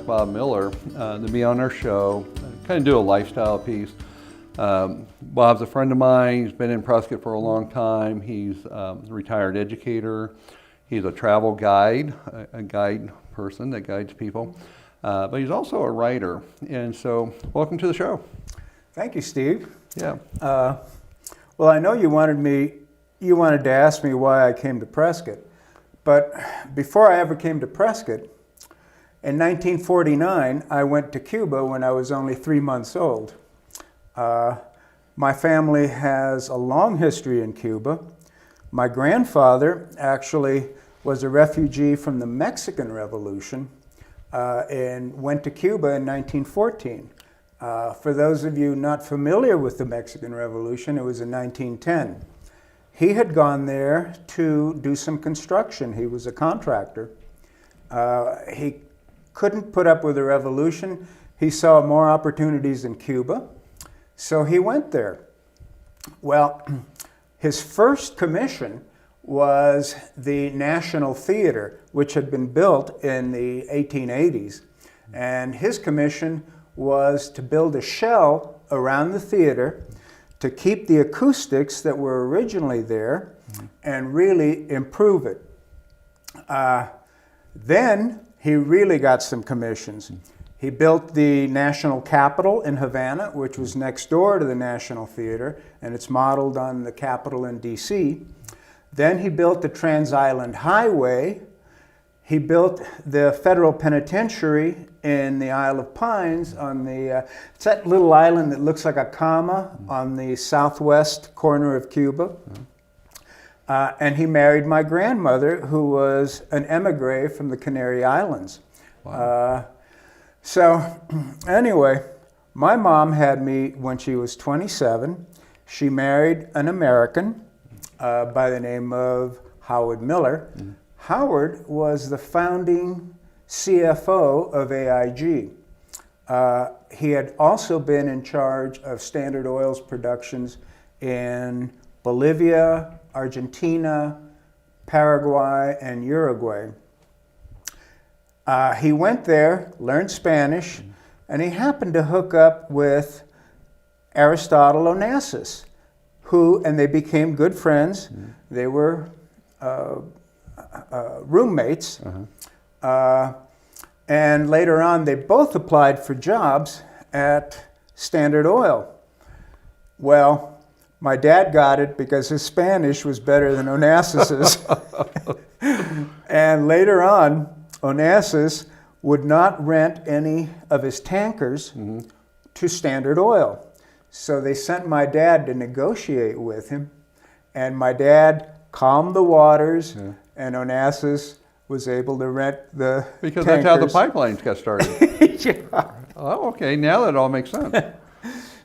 asked Bob Miller to be on our show, kind of do a lifestyle piece. Bob's a friend of mine. He's been in Prescott for a long time. He's a retired educator. He's a travel guide, a guide person that guides people. But he's also a writer. And so, welcome to the show. Thank you, Steve. Yeah. Well, I know you wanted to ask me why I came to Prescott. But before I ever came to Prescott, in 1949, I went to Cuba when I was only 3 months old. My family has a long history in Cuba. My grandfather actually was a refugee from the Mexican Revolution and went to Cuba in 1914. For those of you not familiar with the Mexican Revolution, it was in 1910. He had gone there to do some construction. He was a contractor. He couldn't put up with the revolution. He saw more opportunities in Cuba, so he went there. Well, his first commission was the National Theater, which had been built in the 1880s. And his commission was to build a shell around the theater to keep the acoustics that were originally there and really improve it. Then he really got some commissions. He built the National Capitol in Havana, which was next door to the National Theater, and it's modeled on the Capitol in DC. Then he built the Trans-Island Highway. He built the Federal Penitentiary in the Isle of Pines on the, it's that little island that looks like a comma on the southwest corner of Cuba. And he married my grandmother, who was an emigre from the Canary Islands. Wow. So anyway, my mom had me when she was 27. She married an American by the name of Howard Miller. Howard was the founding CFO of AIG. He had also been in charge of Standard Oil's productions in Bolivia, Argentina, Paraguay, and Uruguay. He went there, learned Spanish, and he happened to hook up with Aristotle Onassis, and they became good friends. They were roommates. And later on, they both applied for jobs at Standard Oil. Well, my dad got it because his Spanish was better than Onassis's. And later on, Onassis would not rent any of his tankers to Standard Oil. So they sent my dad to negotiate with him, and my dad calmed the waters, and Onassis was able to rent the Because tankers. that's how the pipelines got started. Yeah. Oh, okay, now that all makes sense.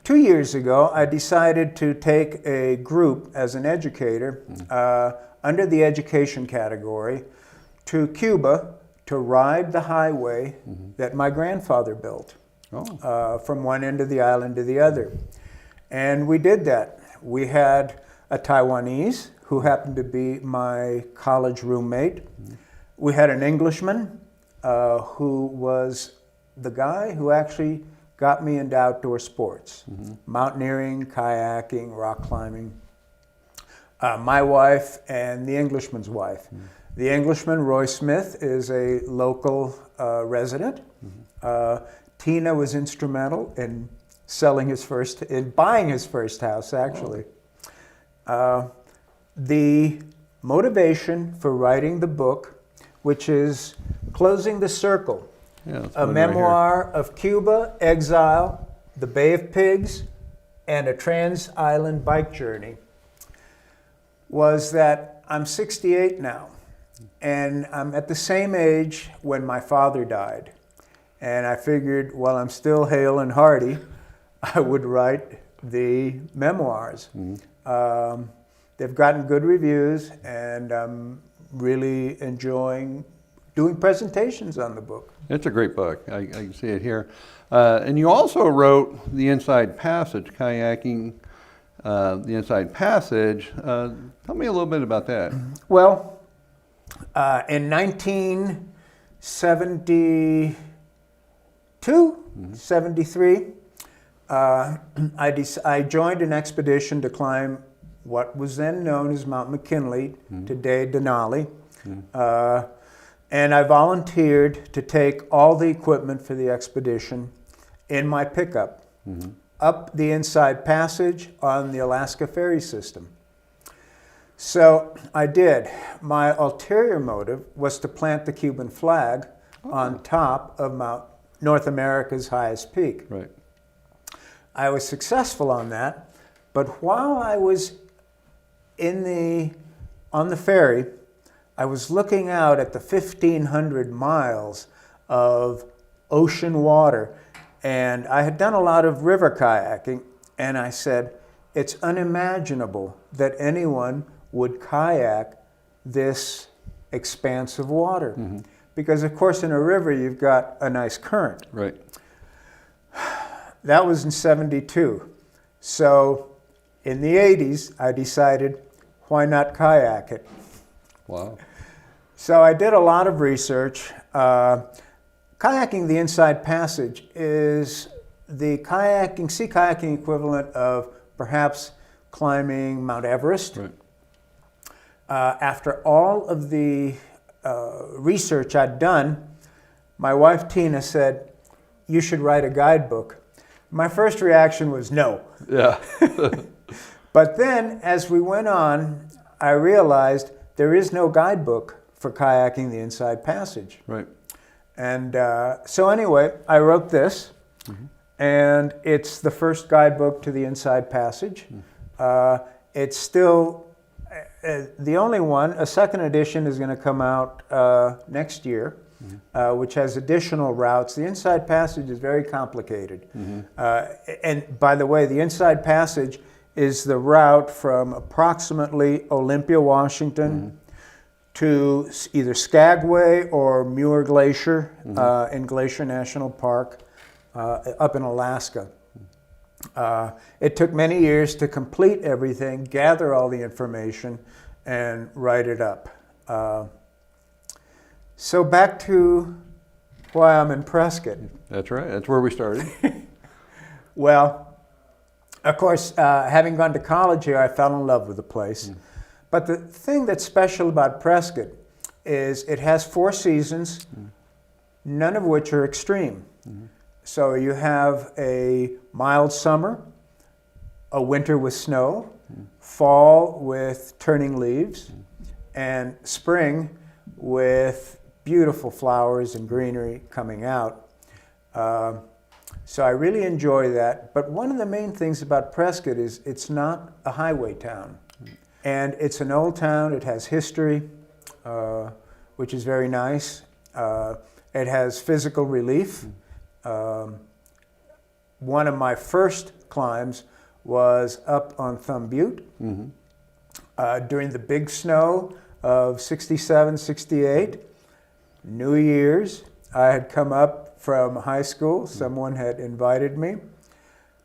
2 years ago, I decided to take a group as an educator under the education category to Cuba to ride the highway that my grandfather built from one end of the island to the other. And we did that. We had a Taiwanese who happened to be my college roommate. We had an Englishman who was the guy who actually got me into outdoor sports, mountaineering, kayaking, rock climbing. My wife and the Englishman's wife. The Englishman, Roy Smith, is a local resident. Tina was instrumental in buying his first house, actually. The motivation for writing the book, which is Closing the Circle, a memoir of Cuba, exile, the Bay of Pigs, and a trans-island bike journey, was that I'm 68 now, and I'm at the same age when my father died. And I figured, while I'm still hale and hearty, I would write the memoirs. They've gotten good reviews, and I'm really enjoying doing presentations on the book. It's a great book. I can see it here. And you also wrote The Inside Passage, Kayaking, The Inside Passage. Tell me a little bit about that. Well, in 1970, 73, I joined an expedition to climb what was then known as Mount McKinley, today Denali. And I volunteered to take all the equipment for the expedition in my pickup up the Inside Passage on the Alaska Ferry System. So I did. My ulterior motive was to plant the Cuban flag on top of North America's highest peak. Right. I was successful on that, but while I was on the ferry, I was looking out at the 1,500 miles of ocean water, and I had done a lot of river kayaking, and I said, it's unimaginable that anyone would kayak this expanse of water. Because, of course, in a river, you've got a nice current. Right. That was in 72. So in the 80s, I decided, why not kayak it? Wow. So I did a lot of research. Kayaking the Inside Passage is the sea kayaking equivalent of perhaps climbing Mount Everest. Right. After all of the research I'd done, my wife Tina said, you should write a guidebook. My first reaction was no. Yeah. But then, as we went on, I realized there is no guidebook for kayaking the Inside Passage. Right. And so anyway, I wrote this, and it's the first guidebook to the Inside Passage. It's still the only one. A second edition is going to come out next year, which has additional routes. The Inside Passage is very complicated. And by the way, the Inside Passage is the route from approximately Olympia, Washington, to either Skagway or Muir Glacier in Glacier National Park up in Alaska. It took many years to complete everything, gather all the information, and write it up. So back to why I'm in Prescott. That's right. That's where we started. Well, of course, having gone to college here, I fell in love with the place. But the thing that's special about Prescott is it has 4 seasons, none of which are extreme. So you have a mild summer, a winter with snow, fall with turning leaves, and spring with beautiful flowers and greenery coming out. So I really enjoy that. But one of the main things about Prescott is it's not a highway town. And it's an old town. It has history, which is very nice. It has physical relief. One of my first climbs was up on Thumb Butte during the big snow of 67, 68. New Year's, I had come up from high school. Someone had invited me.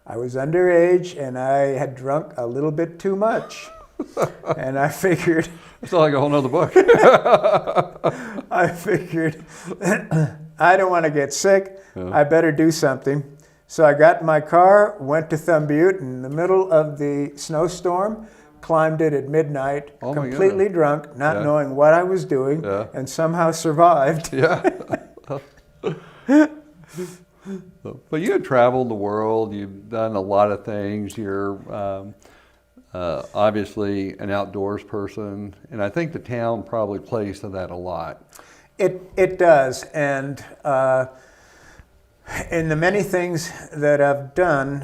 I was underage and I had drunk a little bit too much. And I figured... It's like a whole nother book. I figured, I don't want to get sick. Yeah. I better do something. So I got in my car, went to Thumb Butte in the middle of the snowstorm, climbed it at midnight, Oh my completely goodness. drunk, not Yeah. knowing what I was doing, Yeah. and somehow survived. Yeah. But you had traveled the world. You've done a lot of things. You're obviously an outdoors person, and I think the town probably plays to that a lot. It does, and in the many things that I've done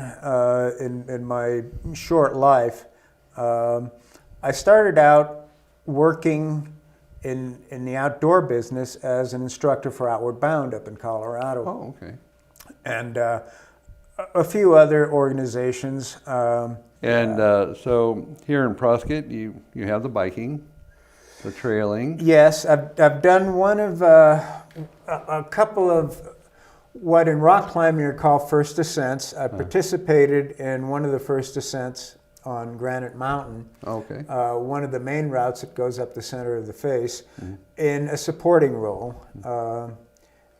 in my short life, I started out working in the outdoor business as an instructor for Outward Bound up in Colorado. Oh, okay. And a few other organizations. So here in Prescott, you have the biking, the trailing. Yes, I've done one of a couple of what in rock climbing are called first ascents. I participated in one of the first ascents on Granite Mountain, Okay. one of the main routes that goes up the center of the face, in a supporting role.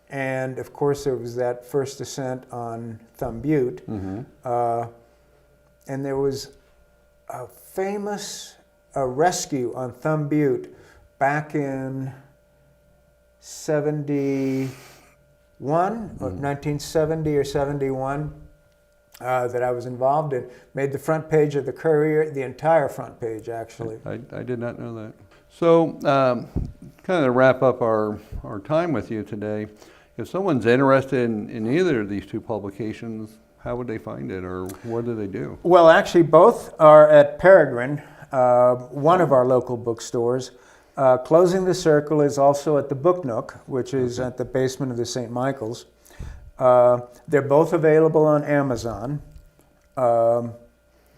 and of course there was that first ascent on Thumb Butte, and there was a famous rescue on Thumb Butte back in 71, or 1970 or 71, that I was involved in. Made the front page of the Courier, the entire front page, actually. I did not know that. So, kind of to wrap up our time with you today, if someone's interested in either of these two publications, how would they find it, or what do they do? Well, actually, both are at Peregrine, one of our local bookstores. Closing the Circle is also at the Book Nook, which is at the basement of the St. Michael's. They're both available on Amazon.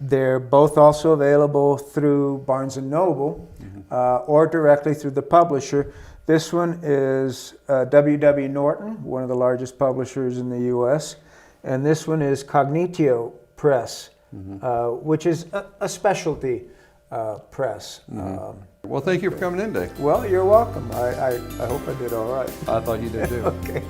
They're both also available through Barnes & Noble, or directly through the publisher. This one is W.W. Norton, one of the largest publishers in the U.S., and this one is Cognitio Press, which is a specialty press. Well, thank you for coming in today. Well, you're welcome. I hope I did all right. I thought you did too. Okay.